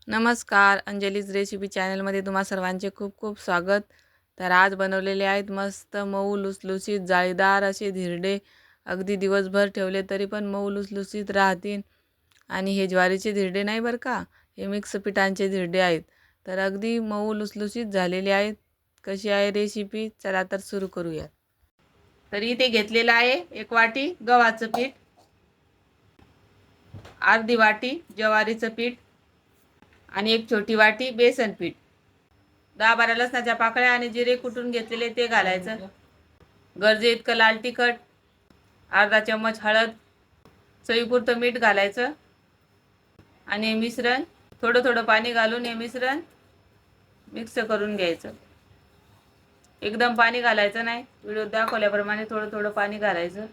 नमस्कार, अंजलीज रेसिपी चॅनलमध्ये तुम्हा सर्वांचे खूप खूप स्वागत. तर आज बनवलेले आहेत मस्त मऊ लुसलुसीत जाळीदार असे धिरडे. अगदी दिवसभर ठेवले तरी पण मऊ लुसलुसीत राहतील. आणि हे ज्वारीचे धिरडे नाही बरं का, हे मिक्स पिठांचे धिरडे आहेत. तर अगदी मऊ लुसलुसीत झालेले आहेत. कशी आहे रेसिपी, चला तर सुरू करूया. तर इथे घेतलेलं आहे 1 वाटी गव्हाचं पीठ, अर्धी वाटी ज्वारीचं पीठ आणि 1 छोटी वाटी बेसन पीठ. 10-12 लसणाच्या पाकळ्या आणि जिरे कुटून घेतलेले ते घालायचं. गरजे इतकं लाल तिखट, अर्धा चम्मच हळद, चवीपुरतं मीठ घालायचं आणि हे मिश्रण थोडं थोडं पाणी घालून हे मिश्रण मिक्स करून घ्यायचं. एकदम पाणी घालायचं नाही, व्हिडिओ दाखवल्याप्रमाणे थोडं थोडं पाणी घालायचं.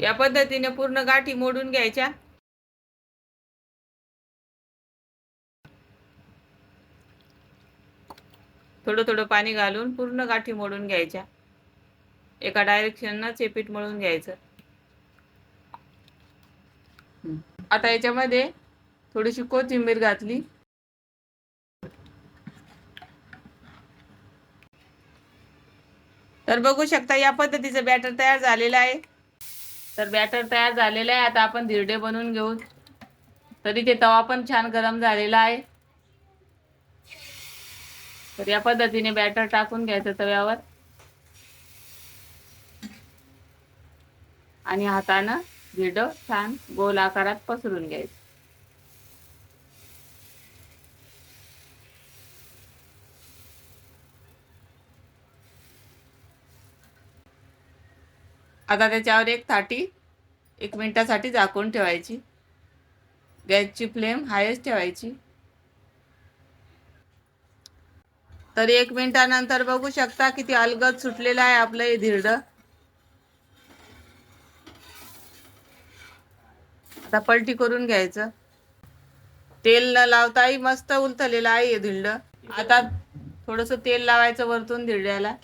या पद्धतीने पूर्ण गाठी मोडून घ्यायच्या. थोडं थोडं पाणी घालून पूर्ण गाठी मोडून घ्यायच्या. एका डायरेक्शननंच हे पीठ मळून घ्यायचं. आता याच्यामध्ये थोडीशी कोथिंबीर घातली. तर बघू शकता या पद्धतीचं बॅटर तयार झालेलं आहे. तर बॅटर तयार झालेलं आहे. आता आपण धिरडे बनवून घेऊ. तरी ते तवा पण छान गरम झालेला आहे. तर या पद्धतीने बॅटर टाकून घ्यायचं तव्यावर आणि हातानं धिरडं छान गोल आकारात पसरून घ्यायचं. आता त्याच्यावर एक ताटी 1 मिनिटासाठी झाकून ठेवायची. गॅसची फ्लेम हायच ठेवायची. तर 1 मिनिटानंतर बघू शकता किती अलगद सुटलेलं आहे आपलं हे धिरडं. आता पलटी करून घ्यायचं. तेल न लावताही मस्त उलथलेलं आहे हे धिरडं. आता थोडंसं तेल लावायचं वरतून धिरड्याला.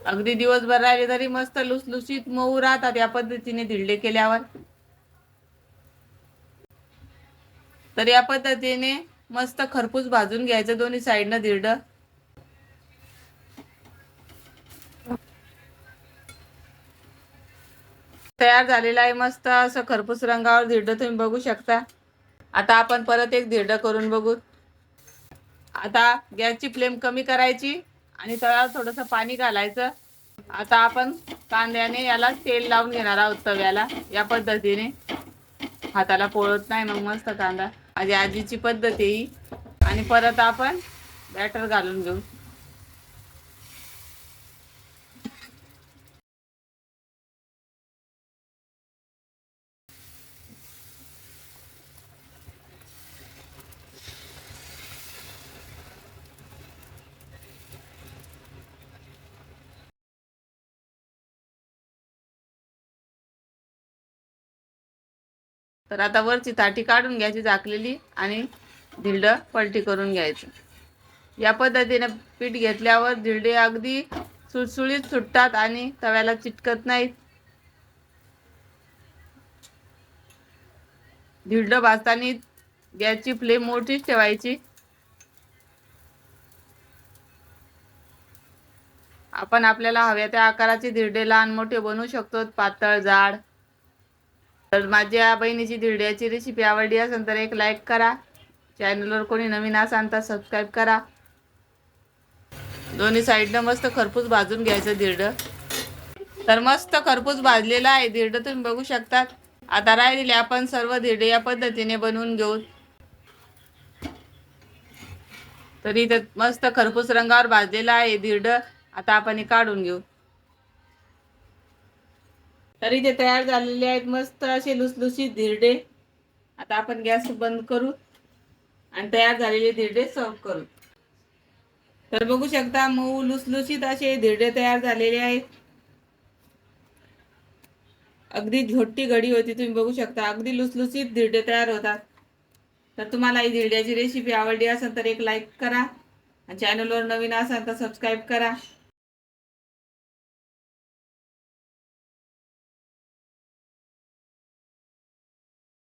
अगदी दिवसभर राहिले तरी मस्त लुसलुसीत मऊ राहतात या पद्धतीने धिरडे केल्यावर. तर या पद्धतीने मस्त खरपूस भाजून घ्यायचं दोन्ही साईडनं धिरडं. तयार झालेलं आहे मस्त असं खरपूस रंगावर धिरडं तुम्ही बघू शकता. आता आपण परत एक धिरडं करून बघू. आता गॅसची फ्लेम कमी करायची आणि तव्यावर थोडंसं पाणी घालायचं. आता आपण कांद्याने याला तेल लावून घेणार आहोत तव्याला. या पद्धतीने हाताला पोळत नाही मग मस्त कांदा. माझी आजीची पद्धत आहे ही. आणि परत आपण बॅटर घालून घेऊ. तर आता वरची ताटी काढून घ्यायची झाकलेली आणि धिरडं पलटी करून घ्यायचं. या पद्धतीने पीठ घेतल्यावर धिरडे अगदी सुळसुळीत सुटतात आणि तव्याला चिटकत नाहीत. धिरडं भाजताना गॅसची फ्लेम मोठीच ठेवायची. आपण आपल्याला हव्या त्या आकाराचे धिरडे लहान मोठे बनवू शकतो, पातळ जाड. तर माझ्या बहिणीची धिरड्याची रेसिपी आवडली असेल तर एक लाईक करा. चॅनलवर कोणी नवीन असाल तर सबस्क्राईब करा. दोन्ही साईडनं मस्त खरपूस भाजून घ्यायचं धिरडं. तर मस्त खरपूस भाजलेलं आहे धिरडं तुम्ही बघू शकता. आता राहिलेले आपण सर्व धिरडे या पद्धतीने बनवून घेऊ. तर इथे मस्त खरपूस रंगावर भाजलेलं आहे धिरडं. आता आपण हे काढून घेऊ. तर इथे तयार झालेले आहेत मस्त असे लुसलुसीत धिरडे. आता आपण गॅस बंद करू आणि तयार झालेले धिरडे सर्व करू. तर बघू शकता मऊ लुसलुसीत असे धिरडे तयार झालेले आहेत. अगदी छोटी घडी होती तुम्ही बघू शकता. अगदी लुसलुसीत धिरडे तयार होतात. तर तुम्हाला ही धिरड्याची रेसिपी आवडली असेल तर एक लाईक करा. चॅनलवर नवीन असाल तर सबस्क्राईब करा.